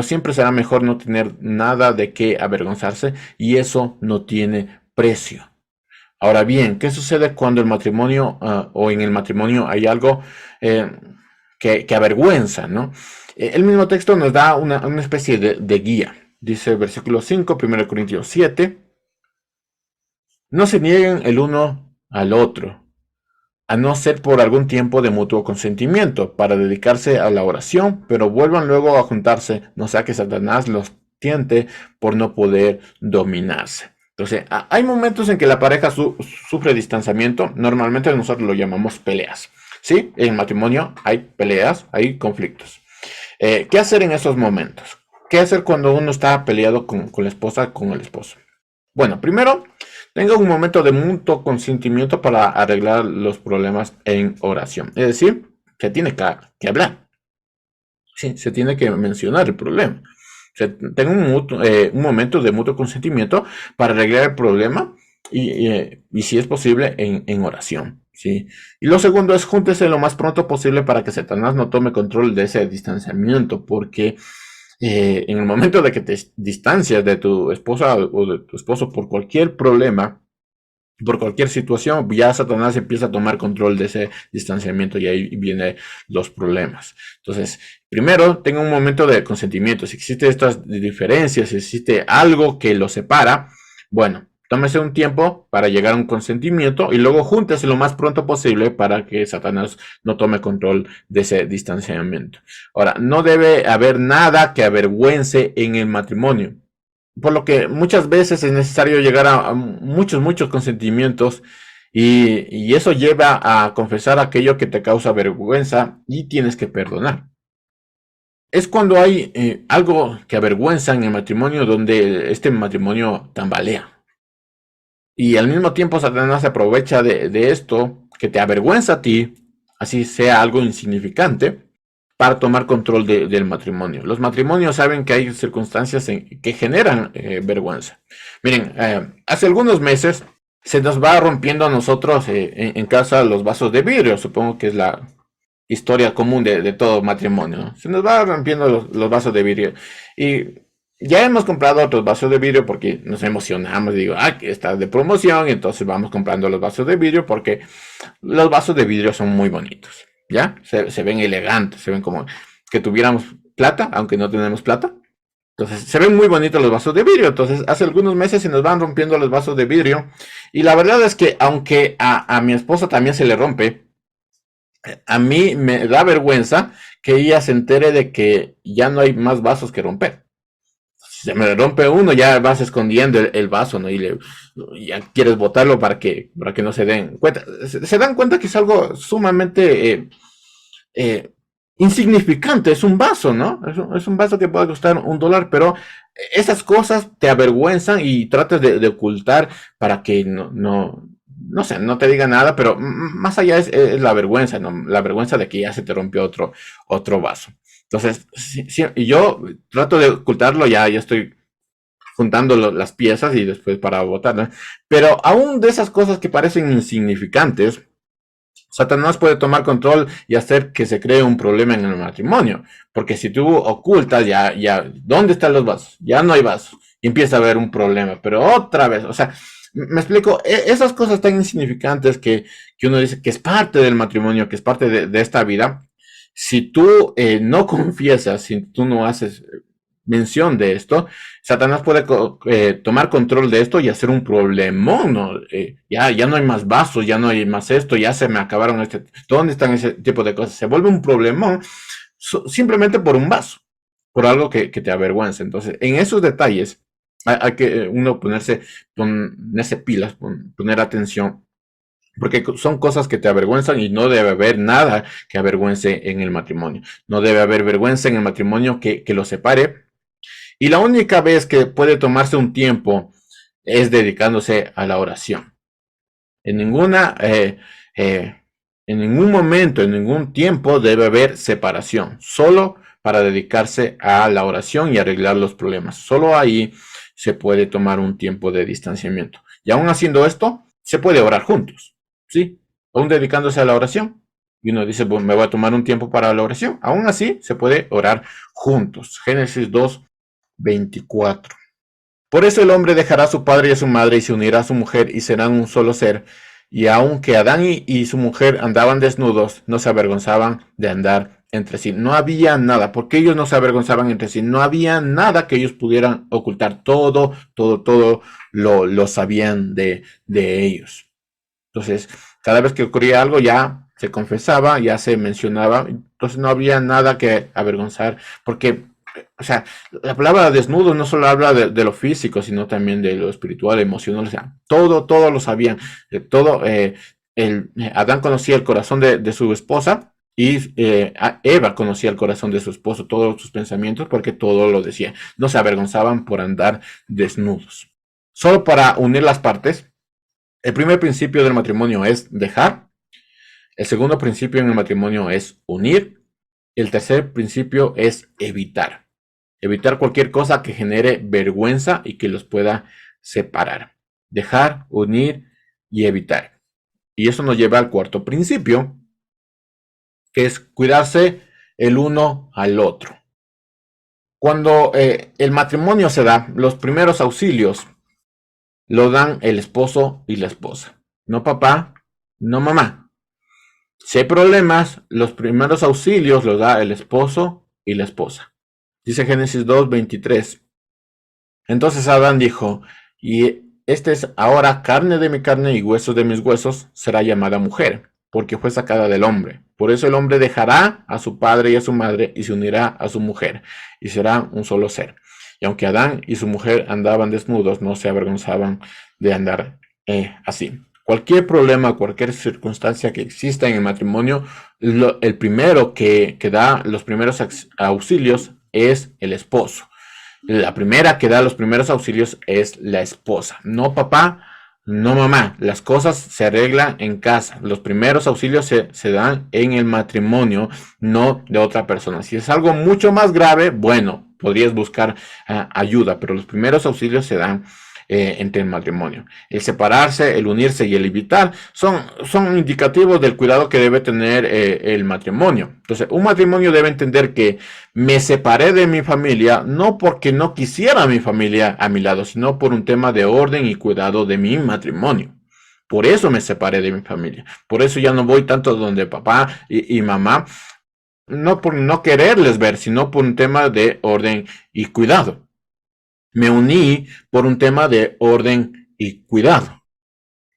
siempre será mejor no tener nada de qué avergonzarse y eso no tiene precio. Ahora bien, ¿qué sucede cuando el matrimonio o en el matrimonio hay algo que avergüenza, ¿no? El mismo texto nos da una especie de guía. Dice el versículo 5, 1 Corintios 7, no se nieguen el uno al otro, a no ser por algún tiempo de mutuo consentimiento, para dedicarse a la oración, pero vuelvan luego a juntarse, no sea que Satanás los tiente por no poder dominarse. Entonces, hay momentos en que la pareja sufre distanciamiento, normalmente nosotros lo llamamos peleas. ¿Sí? En matrimonio hay peleas, hay conflictos. ¿Qué hacer en esos momentos? ¿Qué hacer cuando uno está peleado con la esposa, con el esposo? Bueno, primero, tenga un momento de mutuo consentimiento para arreglar los problemas en oración. Es decir, se tiene que hablar. Sí, se tiene que mencionar el problema. O sea, tenga un momento de mutuo consentimiento para arreglar el problema y si es posible, en oración. ¿Sí? Y lo segundo es júntese lo más pronto posible para que Satanás no tome control de ese distanciamiento, porque en el momento de que te distancias de tu esposa o de tu esposo por cualquier problema, por cualquier situación, ya Satanás empieza a tomar control de ese distanciamiento y ahí vienen los problemas. Entonces, primero, tenga un momento de consentimiento. Si existen estas diferencias, si existe algo que los separa, bueno, tómese un tiempo para llegar a un consentimiento y luego júntese lo más pronto posible para que Satanás no tome control de ese distanciamiento. Ahora, no debe haber nada que avergüence en el matrimonio. Por lo que muchas veces es necesario llegar a muchos consentimientos y eso lleva a confesar aquello que te causa vergüenza y tienes que perdonar. Es cuando hay algo que avergüenza en el matrimonio donde este matrimonio tambalea. Y al mismo tiempo Satanás se aprovecha de esto que te avergüenza a ti, así sea algo insignificante, para tomar control del matrimonio. Los matrimonios saben que hay circunstancias que generan vergüenza. Miren, hace algunos meses se nos va rompiendo a nosotros en casa los vasos de vidrio. Supongo que es la historia común de todo matrimonio, ¿no? Se nos va rompiendo los vasos de vidrio. Y ya hemos comprado otros vasos de vidrio porque nos emocionamos. Digo, que está de promoción. Y entonces vamos comprando los vasos de vidrio porque los vasos de vidrio son muy bonitos. ¿Ya? Se ven elegantes, se ven como que tuviéramos plata, aunque no tenemos plata. Entonces, se ven muy bonitos los vasos de vidrio. Entonces, hace algunos meses se nos van rompiendo los vasos de vidrio. Y la verdad es que, aunque a mi esposa también se le rompe, a mí me da vergüenza que ella se entere de que ya no hay más vasos que romper. Si se me rompe uno, ya vas escondiendo el vaso, ¿no? Ya quieres botarlo para que no se den cuenta. Se dan cuenta que es algo sumamente eh, insignificante, es un vaso, ¿no? Es un vaso que puede costar $1, pero esas cosas te avergüenzan y tratas de ocultar para que no sé, no te diga nada, pero más allá es la vergüenza, ¿no? La vergüenza de que ya se te rompió otro vaso. Entonces, y yo trato de ocultarlo, ya estoy juntando las piezas y después para botarlas. Pero aún de esas cosas que parecen insignificantes, Satanás puede tomar control y hacer que se cree un problema en el matrimonio. Porque si tú ocultas, ¿dónde están los vasos? Ya no hay vasos. Y empieza a haber un problema. Pero otra vez, o sea, me explico, esas cosas tan insignificantes que uno dice que es parte del matrimonio, que es parte de esta vida, si tú no confiesas, si tú no haces mención de esto, Satanás puede tomar control de esto y hacer un problemón, ¿no? Ya no hay más vasos, ya no hay más esto, ya se me acabaron ¿dónde están ese tipo de cosas? Se vuelve un problemón simplemente por un vaso, por algo que te avergüenza. Entonces, en esos detalles hay que uno ponerse pilas, poner atención, porque son cosas que te avergüenzan y no debe haber nada que avergüence en el matrimonio. No debe haber vergüenza en el matrimonio que lo separe. Y la única vez que puede tomarse un tiempo es dedicándose a la oración. En ninguna, en ningún momento, en ningún tiempo debe haber separación. Solo para dedicarse a la oración y arreglar los problemas. Solo ahí se puede tomar un tiempo de distanciamiento. Y aún haciendo esto, se puede orar juntos. ¿Sí? Aún dedicándose a la oración. Y uno dice, bueno, me voy a tomar un tiempo para la oración. Aún así, se puede orar juntos. Génesis 2:24. Por eso el hombre dejará a su padre y a su madre y se unirá a su mujer y serán un solo ser. Y aunque Adán y su mujer andaban desnudos, no se avergonzaban de andar entre sí. No había nada, porque ellos no se avergonzaban entre sí. No había nada que ellos pudieran ocultar. Todo lo sabían de ellos. Entonces, cada vez que ocurría algo ya se confesaba, ya se mencionaba. Entonces no había nada que avergonzar, porque o sea, la palabra desnudo no solo habla de lo físico, sino también de lo espiritual, emocional, o sea, todo lo sabían, Adán conocía el corazón de su esposa y Eva conocía el corazón de su esposo, todos sus pensamientos, porque todo lo decía, no se avergonzaban por andar desnudos. Solo para unir las partes, el primer principio del matrimonio es dejar, el segundo principio en el matrimonio es unir, y el tercer principio es evitar. Evitar cualquier cosa que genere vergüenza y que los pueda separar. Dejar, unir y evitar. Y eso nos lleva al cuarto principio, que es cuidarse el uno al otro. Cuando el matrimonio se da, los primeros auxilios lo dan el esposo y la esposa. No papá, no mamá. Si hay problemas, los primeros auxilios los da el esposo y la esposa. Dice Génesis 2:23. Entonces Adán dijo, y este es ahora carne de mi carne y hueso de mis huesos, será llamada mujer, porque fue sacada del hombre. Por eso el hombre dejará a su padre y a su madre y se unirá a su mujer, y será un solo ser. Y aunque Adán y su mujer andaban desnudos, no se avergonzaban de andar así. Cualquier problema, cualquier circunstancia que exista en el matrimonio, el primero que da los primeros auxilios es el esposo. La primera que da los primeros auxilios es la esposa, no papá, no mamá. Las cosas se arreglan en casa. Los primeros auxilios se dan en el matrimonio, no de otra persona. Si es algo mucho más grave, bueno, podrías buscar ayuda, pero los primeros auxilios se dan entre el matrimonio. El separarse, el unirse y el evitar son indicativos del cuidado que debe tener el matrimonio. Entonces, un matrimonio debe entender que me separé de mi familia no porque no quisiera a mi familia a mi lado, sino por un tema de orden y cuidado de mi matrimonio. Por eso me separé de mi familia. Por eso ya no voy tanto donde papá y mamá, no por no quererles ver, sino por un tema de orden y cuidado. Me uní por un tema de orden y cuidado.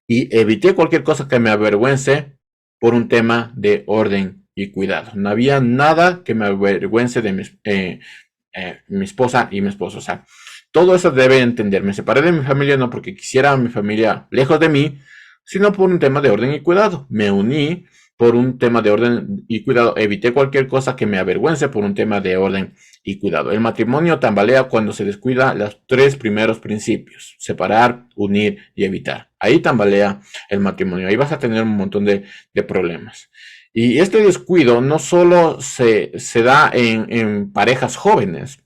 Y evité cualquier cosa que me avergüence por un tema de orden y cuidado. No había nada que me avergüence de mi esposa y mi esposo. O sea, todo eso debe entender. Me separé de mi familia no porque quisiera a mi familia lejos de mí, sino por un tema de orden y cuidado. Me uní por un tema de orden y cuidado. Evité cualquier cosa que me avergüence por un tema de orden y cuidado. El matrimonio tambalea cuando se descuida los tres primeros principios: separar, unir y evitar. Ahí tambalea el matrimonio. Ahí vas a tener un montón de problemas. Y este descuido no solo se da en parejas jóvenes,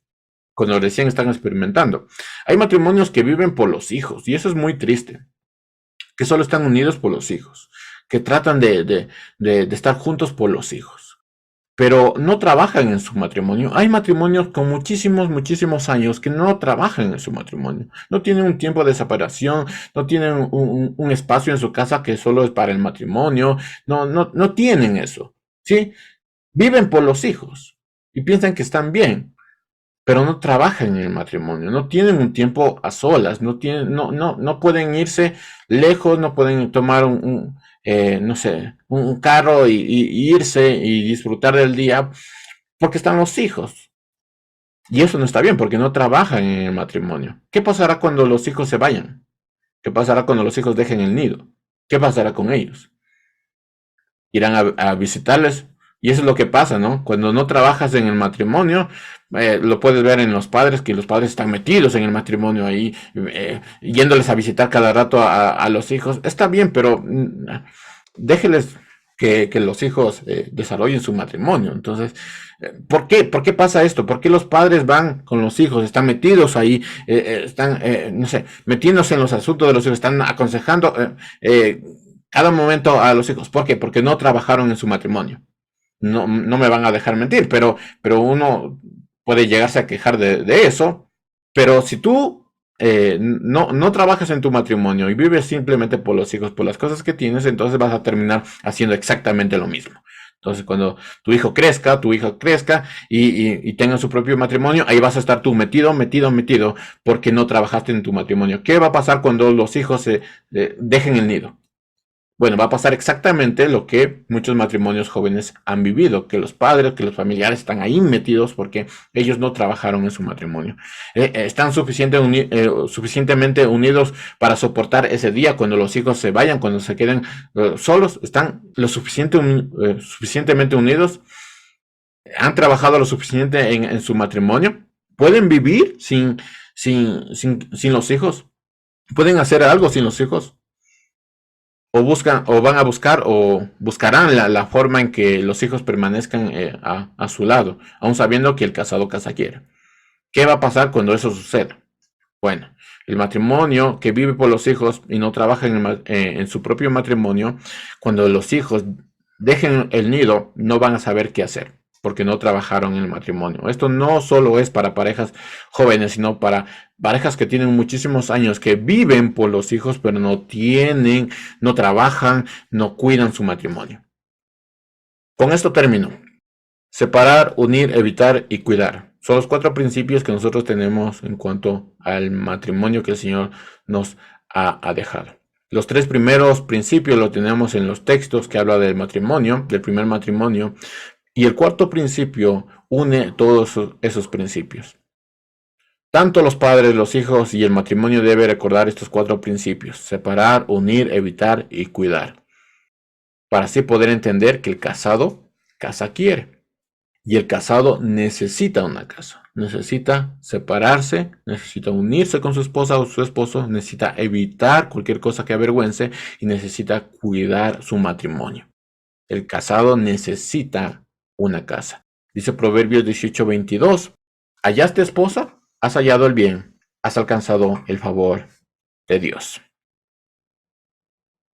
cuando recién están experimentando. Hay matrimonios que viven por los hijos, y eso es muy triste, que solo están unidos por los hijos, que tratan de estar juntos por los hijos, pero no trabajan en su matrimonio. Hay matrimonios con muchísimos años que no trabajan en su matrimonio, no tienen un tiempo de separación, no tienen un espacio en su casa que solo es para el matrimonio, no tienen eso, ¿sí? Viven por los hijos y piensan que están bien, pero no trabajan en el matrimonio, no tienen un tiempo a solas, no pueden irse lejos, no pueden tomar no sé, un carro y irse y disfrutar del día porque están los hijos. Y eso no está bien porque no trabajan en el matrimonio. ¿Qué pasará cuando los hijos se vayan? ¿Qué pasará cuando los hijos dejen el nido? ¿Qué pasará con ellos? Irán a visitarles. Y eso es lo que pasa, ¿no? Cuando no trabajas en el matrimonio, lo puedes ver en los padres, que los padres están metidos en el matrimonio ahí, yéndoles a visitar cada rato a los hijos. Está bien, pero déjeles que los hijos desarrollen su matrimonio. Entonces, ¿por qué? ¿Por qué pasa esto? ¿Por qué los padres van con los hijos? Están metidos ahí, están, no sé, metiéndose en los asuntos de los hijos, están aconsejando cada momento a los hijos. ¿Por qué? Porque no trabajaron en su matrimonio. No me van a dejar mentir, pero uno puede llegarse a quejar de eso. Pero si tú no trabajas en tu matrimonio y vives simplemente por los hijos, por las cosas que tienes, entonces vas a terminar haciendo exactamente lo mismo. Entonces, cuando tu hijo crezca, tu hija crezca y tenga su propio matrimonio, ahí vas a estar tú metido, porque no trabajaste en tu matrimonio. ¿Qué va a pasar cuando los hijos dejen el nido? Bueno, va a pasar exactamente lo que muchos matrimonios jóvenes han vivido, que los padres, que los familiares están ahí metidos porque ellos no trabajaron en su matrimonio. Están suficientemente unidos para soportar ese día cuando los hijos se vayan, cuando se queden solos, están suficientemente unidos, han trabajado lo suficiente en su matrimonio, pueden vivir sin los hijos, pueden hacer algo sin los hijos. O buscan, o van a buscar, o buscarán la forma en que los hijos permanezcan a su lado, aun sabiendo que el casado casa quiere. ¿Qué va a pasar cuando eso suceda? Bueno, el matrimonio que vive por los hijos y no trabaja en su propio matrimonio, cuando los hijos dejen el nido, no van a saber qué hacer, porque no trabajaron en el matrimonio. Esto no solo es para parejas jóvenes, sino para parejas que tienen muchísimos años, que viven por los hijos, pero no trabajan, no cuidan su matrimonio. Con esto termino. Separar, unir, evitar y cuidar. Son los 4 principios que nosotros tenemos en cuanto al matrimonio que el Señor nos ha dejado. Los 3 primeros principios los tenemos en los textos que habla del matrimonio, del primer matrimonio, y el 4º principio une todos esos principios. Tanto los padres, los hijos y el matrimonio deben recordar estos 4 principios: separar, unir, evitar y cuidar, para así poder entender que el casado casa quiere. Y el casado necesita una casa, necesita separarse, necesita unirse con su esposa o su esposo, necesita evitar cualquier cosa que avergüence y necesita cuidar su matrimonio. El casado necesita una casa. Dice Proverbios 18:22, hallaste esposa, has hallado el bien, has alcanzado el favor de Dios.